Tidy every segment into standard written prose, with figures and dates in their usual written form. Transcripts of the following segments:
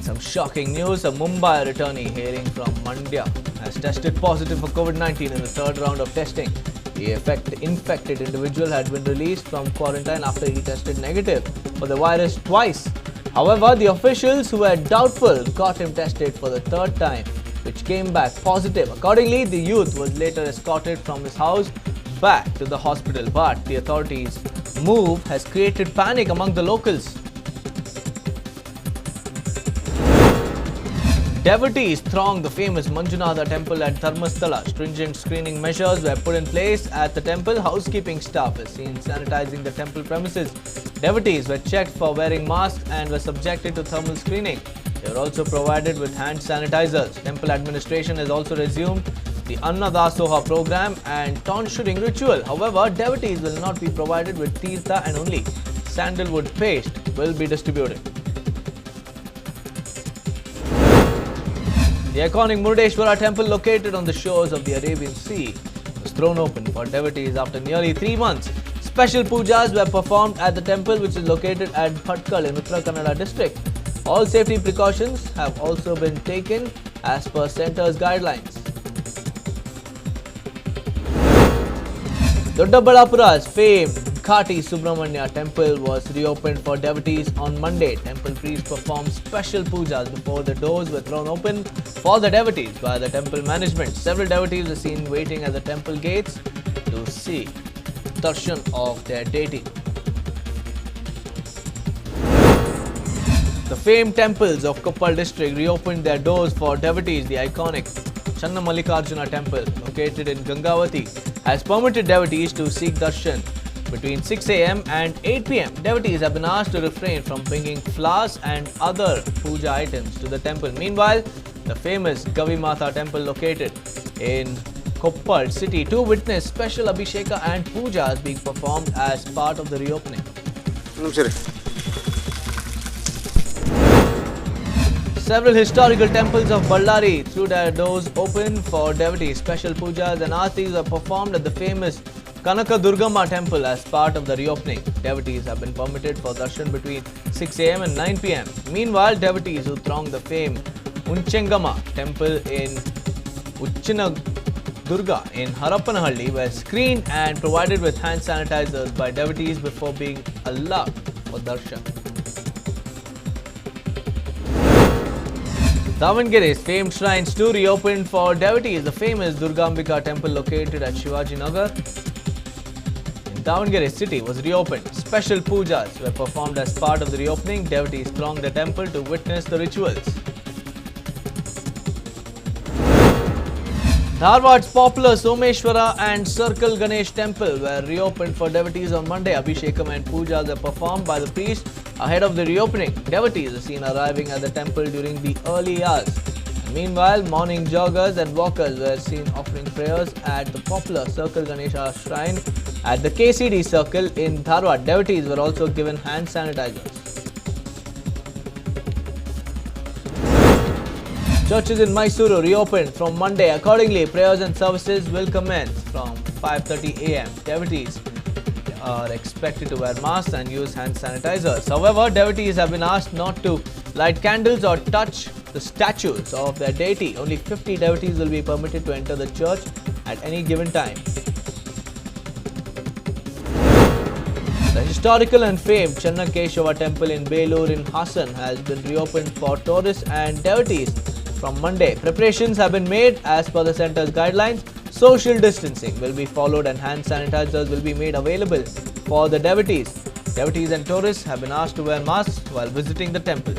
Some shocking news. A Mumbai returnee hailing from Mandya has tested positive for COVID-19 in the third round of testing. The infected individual had been released from quarantine after he tested negative for the virus twice. However, the officials who were doubtful got him tested for the third time, which came back positive. Accordingly, the youth was later escorted from his house back to the hospital. But the authorities' move has created panic among the locals. Devotees thronged the famous Manjunatha temple at Dharmasthala. Stringent screening measures were put in place at the temple. Housekeeping staff is seen sanitizing the temple premises. Devotees were checked for wearing masks and were subjected to thermal screening. They were also provided with hand sanitizers. Temple administration has also resumed the Annadasoha program and tonsuring ritual. However, devotees will not be provided with tirtha and only sandalwood paste will be distributed. The iconic Murdeshwara temple located on the shores of the Arabian Sea was thrown open for devotees after nearly 3 months. Special pujas were performed at the temple, which is located at Bhatkal in Uttara Kannada district. All safety precautions have also been taken as per centre's guidelines. Doddaballapura's famed GHATI SUBRAHMANYA temple was reopened for devotees on Monday. Temple priests performed special pujas before the doors were thrown open for the devotees by the temple management. Several devotees were seen waiting at the temple gates to seek darshan of their deity. The famed temples of Koppal district reopened their doors for devotees. The iconic Channamallikarjuna temple, located in Gangavati, has permitted devotees to seek darshan between 6 a.m. and 8 p.m. Devotees have been asked to refrain from bringing flowers and other puja items to the temple. Meanwhile, the famous Gavi Mata temple located in Koppal city to witness special abhisheka and pujas being performed as part of the reopening. Several historical temples of Ballari threw their doors open for devotees. Special pujas and aartis are performed at the famous Kanaka Durgamma temple as part of the reopening. Devotees have been permitted for darshan between 6 a.m. and 9 p.m. Meanwhile, devotees who thronged the famed Unchengama temple in Uchinadurga in Harapanahalli were screened and provided with hand sanitizers by devotees before being allowed for darshan. Davangere's famed shrines too reopened for devotees. The famous Durgambika temple located at Shivaji Nagar in Davangere city was reopened. Special pujas were performed as part of the reopening. Devotees thronged the temple to witness the rituals. Dharwad's popular Someshwara and Circle Ganesh temple were reopened for devotees on Monday. Abhishekam and pujas are performed by the priest ahead of the reopening. Devotees are seen arriving at the temple during the early hours. Meanwhile, morning joggers and walkers were seen offering prayers at the popular Circle Ganesha shrine at the KCD circle in Dharwad. Devotees were also given hand sanitizers. Churches in Mysuru reopened from Monday. Accordingly, prayers and services will commence from 5:30 a.m. Devotees are expected to wear masks and use hand sanitizers. However, devotees have been asked not to light candles or touch the statues of their deity. Only 50 devotees will be permitted to enter the church at any given time. The historical and famed Channakeshava temple in Belur in Hassan has been reopened for tourists and devotees from Monday. Preparations have been made as per the centre's guidelines. Social distancing will be followed and hand sanitizers will be made available for the devotees. Devotees and tourists have been asked to wear masks while visiting the temple.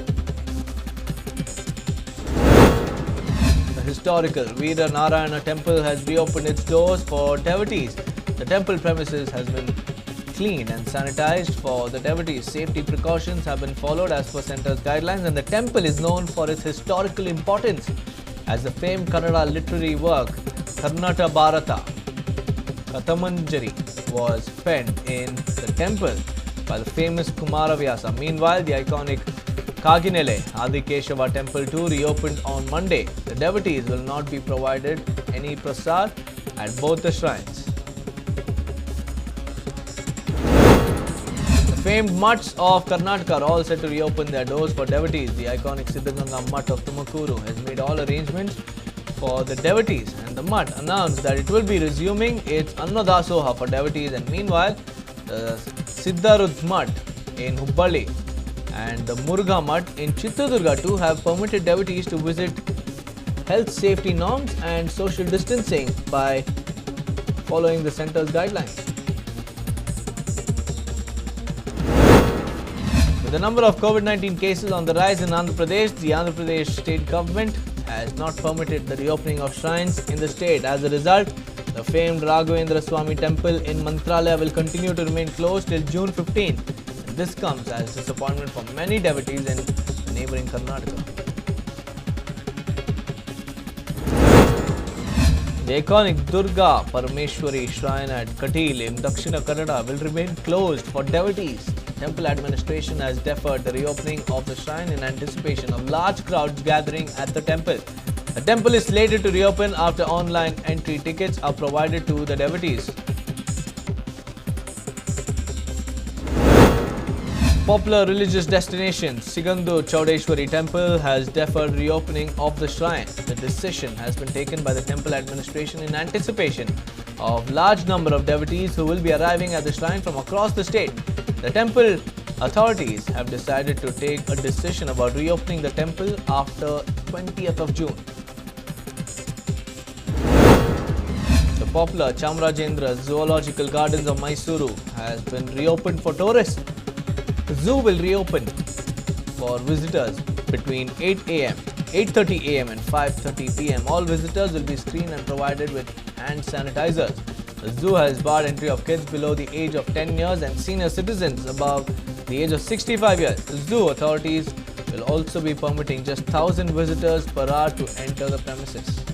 The historical Veera Narayana temple has reopened its doors for devotees. The temple premises has been cleaned and sanitized for the devotees. Safety precautions have been followed as per centre's guidelines, and the temple is known for its historical importance as the famed Kannada literary work Karnataka Bharata Kathamanjari was penned in the temple by the famous Kumaravyasa. Meanwhile, the iconic Kaginele Adikeshava temple too reopened on Monday. The devotees will not be provided any prasad at both the shrines. The famed mutts of Karnataka are all set to reopen their doors for devotees. The iconic Siddhaganga mutt of Tumakuru has made all arrangements for the devotees, and the mutt announced that it will be resuming its Annadasoha for devotees. And meanwhile, the Siddharudh mutt in Hubballi and the Muruga mutt in Chitradurga too have permitted devotees to visit health safety norms and social distancing by following the centre's guidelines. With the number of COVID-19 cases on the rise in Andhra Pradesh, the Andhra Pradesh state government has not permitted the reopening of shrines in the state. As a result, the famed Raghavendra Swami temple in Mantralaya will continue to remain closed till June 15. And this comes as disappointment for many devotees in neighbouring Karnataka. The iconic Durga Parameshwari shrine at KATEEL in Dakshina Kannada will remain closed for devotees. Temple administration has deferred the reopening of the shrine in anticipation of large crowds gathering at the temple. The temple is slated to reopen after online entry tickets are provided to the devotees. Popular religious destination Sigandhuru CHOWDESHWARI temple has deferred reopening of the shrine. The decision has been taken by the temple administration in anticipation of large number of devotees who will be arriving at the shrine from across the state. The temple authorities have decided to take a decision about reopening the temple after 20th of June. The popular Chamarajendra Zoological Gardens of Mysuru has been reopened for tourists. The zoo will reopen for visitors between 8 a.m., 8:30 a.m. and 5:30 p.m. All visitors will be screened and provided with hand sanitizers. The zoo has barred entry of kids below the age of 10 years and senior citizens above the age of 65 years. The zoo authorities will also be permitting just 1,000 visitors per hour to enter the premises.